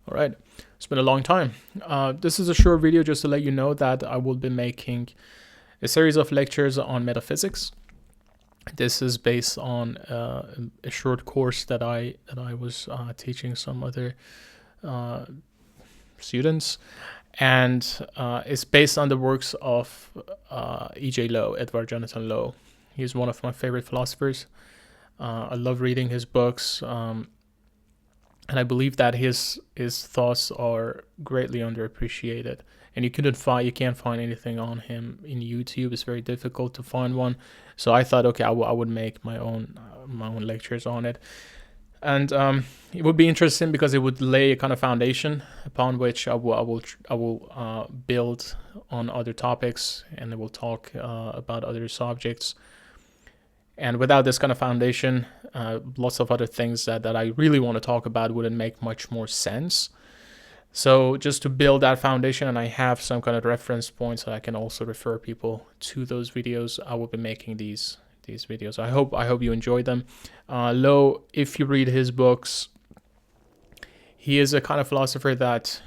All right, it's been a long time. This is a short video just to let you know that I will be making a series of lectures on metaphysics. This is based on a short course that I was teaching some other students, and it's based on the works of E.J. Lowe, Edward Jonathan Lowe. He's one of my favorite philosophers. I love reading his books. And I believe that his thoughts are greatly underappreciated. And you can't find anything on him in YouTube. It's very difficult to find one. So I thought, okay, I would make my own lectures on it. And it would be interesting because it would lay a kind of foundation upon which I will build on other topics, and I will talk about other subjects. And without this kind of foundation, lots of other things that I really want to talk about wouldn't make much more sense. So just to build that foundation, and I have some kind of reference points that I can also refer people to those videos, I will be making these videos. I hope you enjoy them. Lowe, if you read his books, he is a kind of philosopher that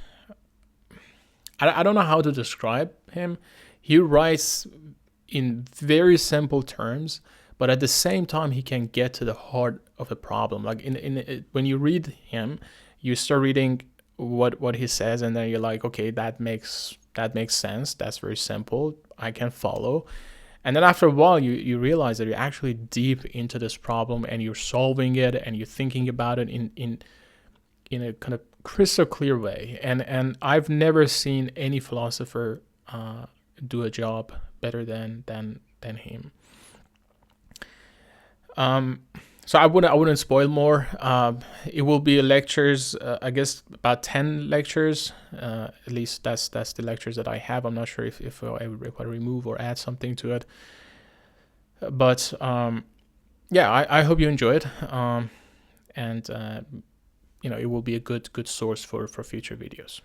I don't know how to describe him. He writes in very simple terms, but at the same time, he can get to the heart of a problem. Like when you read him, you start reading what he says, and then you're like, okay, that makes sense. That's very simple. I can follow. And then after a while, you realize that you're actually deep into this problem, and you're solving it, and you're thinking about it in a kind of crystal clear way. And I've never seen any philosopher do a job better than him. So I wouldn't spoil more. It will be lectures, I guess about 10 lectures. At least that's the lectures that I have. I'm not sure if I remove or add something to it. But yeah, I hope you enjoy it. And it will be a good source for future videos.